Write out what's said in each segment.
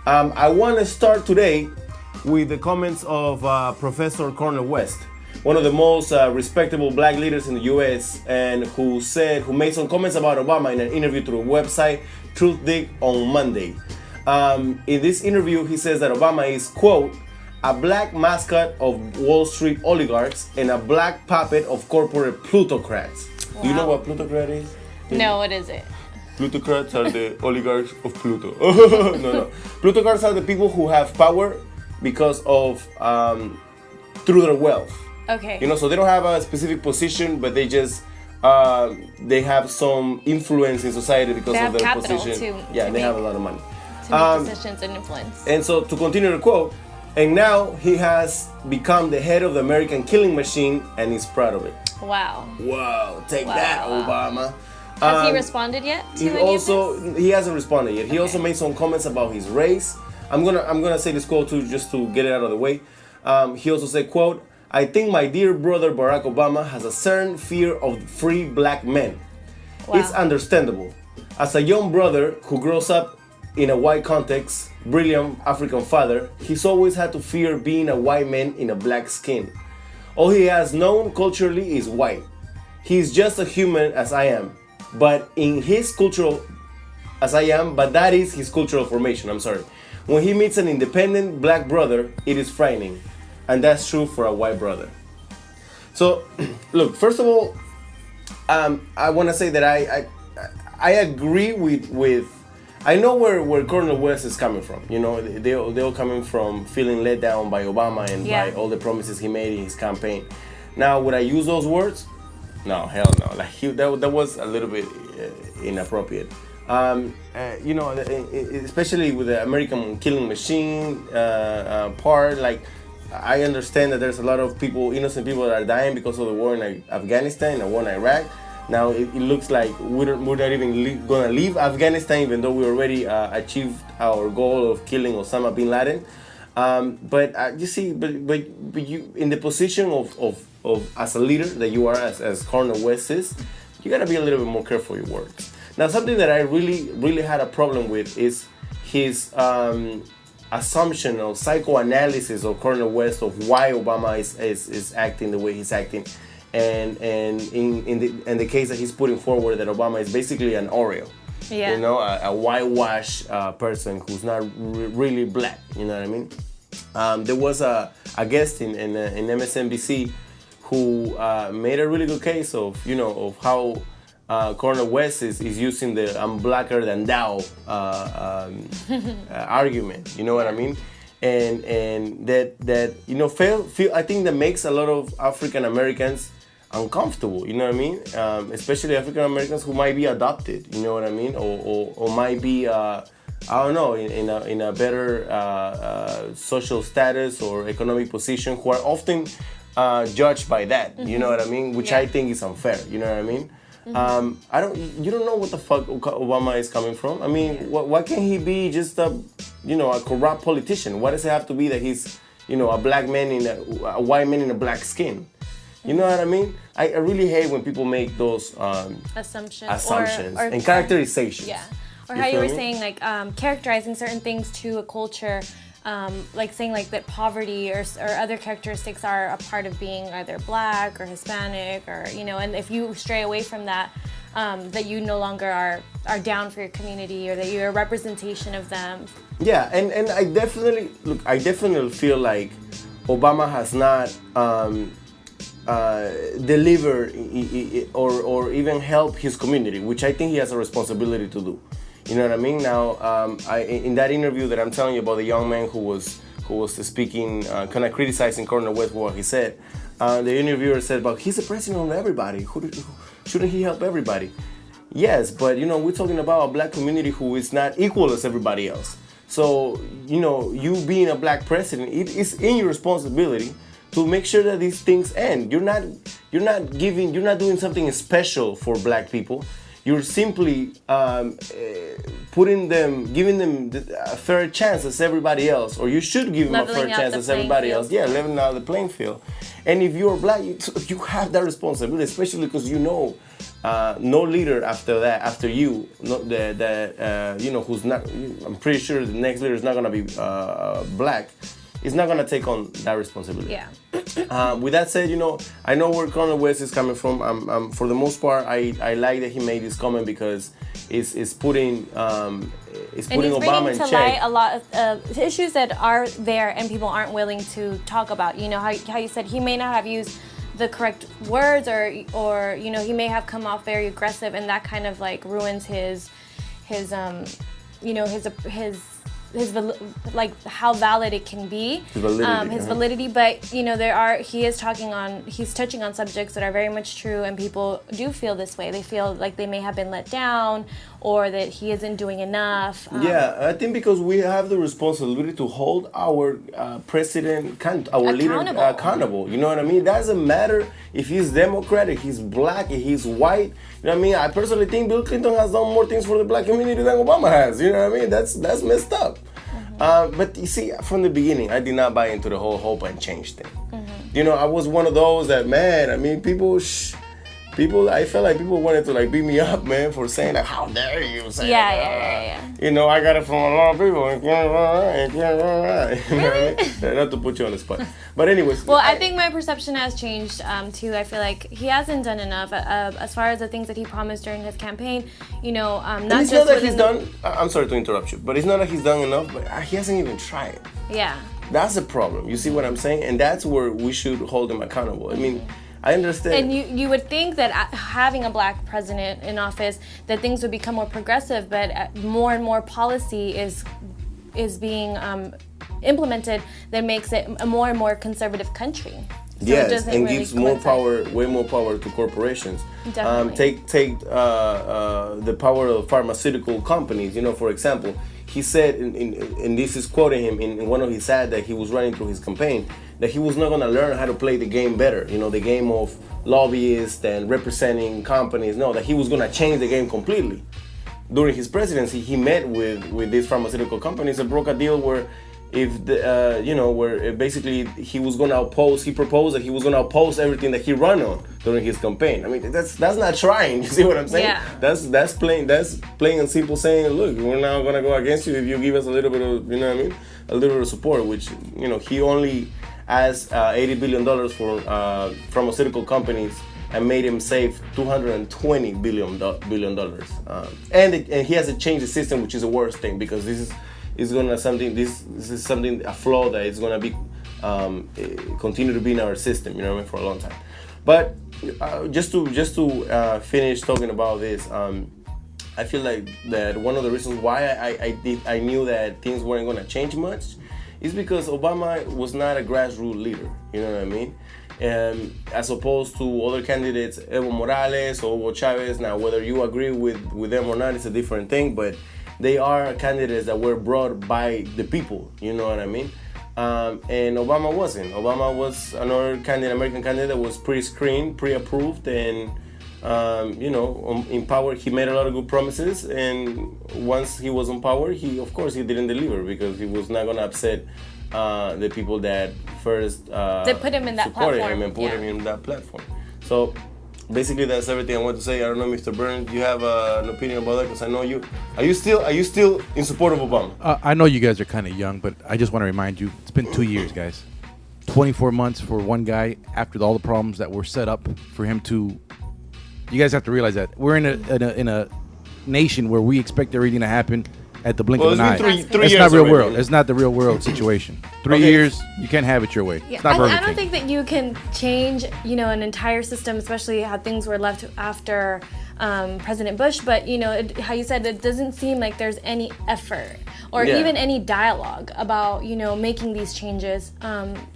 I want to start today with the comments of Professor Cornel West, one of the most respectable black leaders in the U.S., and who made some comments about Obama in an interview through a website, Truthdig, on Monday. In this interview, he says that Obama is, quote, a black mascot of Wall Street oligarchs and a black puppet of corporate plutocrats. Wow. Do you know what plutocrat is? No, what is it? Plutocrats are the oligarchs of Pluto. No. Plutocrats are the people who have power because of, through their wealth. Okay. You know, so they don't have a specific position, but they just, they have some influence in society because of their position. Yeah, they have a lot of money. To make decisions and influence. And so, to continue the quote, and now he has become the head of the American killing machine, and he's proud of it. Wow. Wow, take that, Obama. Has he responded yet to any of this? He hasn't responded yet. He also made some comments about his race. I'm gonna say this quote too, just to get it out of the way. He also said, quote, I think my dear brother Barack Obama has a certain fear of free black men. Wow. It's understandable. As a young brother who grows up in a white context, brilliant African father, he's always had to fear being a white man in a black skin. All he has known culturally is white. He's just a human as I am. But that is his cultural formation, I'm sorry. When he meets an independent black brother, it is frightening. And that's true for a white brother. So, look, first of all, I want to say that I agree with I know where Cornel West is coming from. You know, they're coming from feeling let down by Obama and by all the promises he made in his campaign. Now, would I use those words? No, hell no. Like that was a little bit inappropriate. You know, especially with the American killing machine part. Like, I understand that there's a lot of people, innocent people, that are dying because of the war in Afghanistan and the war in Iraq. Now it looks like we're not even gonna leave Afghanistan, even though we already achieved our goal of killing Osama bin Laden. But you see, but you, in the position of as a leader that you are, as Cornel West is, you gotta be a little bit more careful with your words. Now, something that I really had a problem with is his assumption or psychoanalysis of Cornel West of why Obama is acting the way he's acting, and in the case that he's putting forward, that Obama is basically an Oreo. Yeah. You know, a whitewash person who's not really black. You know what I mean? There was a guest in MSNBC who made a really good case of how Cornel West is using the "I'm blacker than thou" argument. You know what I mean? And that feel I think that makes a lot of African Americans uncomfortable. You know what I mean? Especially African Americans who might be adopted. You know what I mean? Or might be I don't know, in a better social status or economic position, who are often judged by that. Mm-hmm. You know what I mean? Which I think is unfair. You know what I mean? Mm-hmm. You don't know what the fuck Obama is coming from. I mean, why can't he be just a corrupt politician? Why does it have to be that he's, a black man a white man in a black skin? You know what I mean? I really hate when people make those assumptions or and characterizations. Yeah. Or how you were saying, like, characterizing certain things to a culture, like saying like that poverty or other characteristics are a part of being either black or Hispanic, or and if you stray away from that, that you no longer are down for your community, or that you're a representation of them. Yeah, and I definitely feel like Obama has not deliver or even help his community, which I think he has a responsibility to do. You know what I mean? Now, in that interview that I'm telling you about, the young man who was speaking, kind of criticizing Cornel West for what he said, the interviewer said, "But he's the president of everybody. Shouldn't he help everybody?" Yes, but we're talking about a black community who is not equal as everybody else. So you being a black president, it is in your responsibility to make sure that these things end. You're not doing something special for black people. You're simply giving them a fair chance as everybody else, or you should give them a fair chance as everybody else. Yeah, leveling out the playing field. And if you're black, you have that responsibility, especially because no leader after you, who's not. I'm pretty sure the next leader is not gonna be black. Is not gonna take on that responsibility. Yeah. With that said, I know where Cornel West is coming from. For the most part, I like that he made this comment because it's putting Obama in check. And he's bringing to light a lot of issues that are there and people aren't willing to talk about. You know how you said he may not have used the correct words, or he may have come off very aggressive, and that kind of like ruins his like how valid it can be, his validity. But he's touching on subjects that are very much true, and people do feel this way. They feel like they may have been let down, or that he isn't doing enough. I think because we have the responsibility to hold our president, our leader accountable. You know what I mean? It doesn't matter if he's Democratic, he's black, if he's white. You know what I mean? I personally think Bill Clinton has done more things for the black community than Obama has. You know what I mean? That's messed up. But you see, from the beginning, I did not buy into the whole hope and change thing. I was one of those that, people, I felt like people wanted to like beat me up, man, for saying like, how dare you say that? I got it from a lot of people. Not to put you on the spot. But anyways. Well, I think my perception has changed too. I feel like he hasn't done enough as far as the things that he promised during his campaign. Not it's not that he's done. I'm sorry to interrupt you, but it's not that he's done enough, but he hasn't even tried. Yeah. That's the problem. You see what I'm saying? And that's where we should hold him accountable. I mean, I understand. And you would think that having a black president in office, that things would become more progressive, but more and more policy is being implemented that makes it a more and more conservative country. So yes, and gives way more power to corporations. Definitely. Take the power of pharmaceutical companies. For example, he said, and this is quoting him in one of his ads that he was running through his campaign, that he was not going to learn how to play the game better. The game of lobbyists and representing companies. No, that he was going to change the game completely. During his presidency, he met with these pharmaceutical companies and broke a deal where where basically he proposed that he was going to oppose everything that he ran on during his campaign. I mean, that's not trying. You see what I'm saying? Yeah. That's plain and simple saying, look, we're not going to go against you if you give us a little bit of, a little bit of support, which, he only asked $80 billion for pharmaceutical companies and made him save $220 billion. And he has to change the system, which is the worst thing, because this is a flaw that is gonna be continue to be in our system, for a long time. But just to finish talking about this, I feel like that one of the reasons why I knew that things weren't gonna change much is because Obama was not a grassroots leader. You know what I mean? As opposed to other candidates, Evo Morales or Hugo Chavez. Now, whether you agree with them or not, it's a different thing, but they are candidates that were brought by the people, you know what I mean? And Obama wasn't. Obama was another American candidate that was pre-screened, pre-approved, and in power. He made a lot of good promises, and once he was in power, he didn't deliver, because he was not going to upset the people that first they put him in that supported platform. him and put him in that platform. So basically, that's everything I want to say. I don't know, Mr. Burns, do you have an opinion about that? Because I know you. Are you still in support of Obama? I know you guys are kind of young, but I just want to remind you, it's been 2 years, guys. 24 months for one guy after all the problems that were set up for him to. You guys have to realize that we're in a nation where we expect everything to happen at the blink of an eye. Three it's years not real already. world. It's not the real world situation. 3 years, you can't have it your way. Yeah. It's not I don't think that you can change, an entire system, especially how things were left after President Bush. But how you said, it doesn't seem like there's any effort or even any dialogue about making these changes.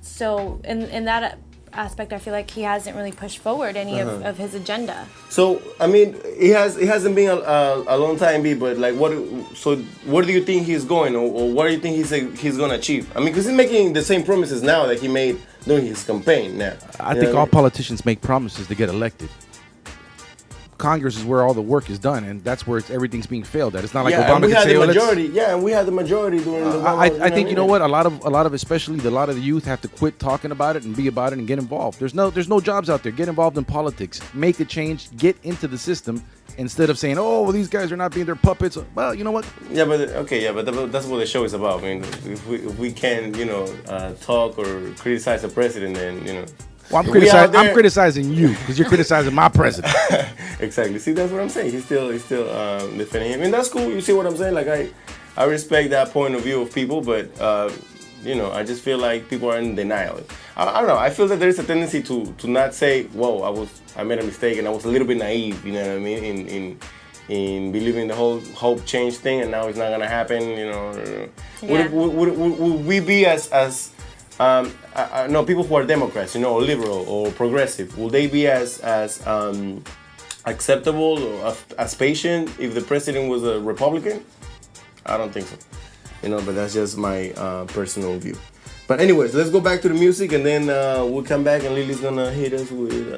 So in that aspect, I feel like he hasn't really pushed forward any of his agenda. So I mean, it hasn't been a long time, but like where do you think he's going, or what do you think he's going to achieve? I mean, because he's making the same promises now that he made during his campaign. Now I think all politicians make promises to get elected. Congress is where all the work is done, and that's where everything's being failed at. It's not like yeah, Obama and we could had say, the "Oh, let's-" majority. Yeah, and we had the majority during the. I think you know what, a lot of especially a lot of the youth have to quit talking about it and be about it and get involved. There's no jobs out there. Get involved in politics. Make a change. Get into the system instead of saying, "Oh, well, these guys are not being their puppets." Well, you know what? Yeah, but okay, yeah, but that's what the show is about. I mean, if we can, talk or criticize the president, then Well, I'm criticizing you because you're criticizing my president. Exactly. See, that's what I'm saying. He's still defending him, and that's cool. You see what I'm saying? Like I respect that point of view of people, but I just feel like people are in denial. I don't know. I feel that there is a tendency to not say, "Whoa, I made a mistake," and I was a little bit naive. You know what I mean? In believing the whole hope change thing, and now it's not gonna happen. Yeah. Would we be as no, people who are Democrats, or liberal or progressive, will they be as acceptable or as patient if the president was a Republican? I don't think so. But that's just my personal view. But anyways, let's go back to the music, and then we'll come back, and Lily's gonna hit us with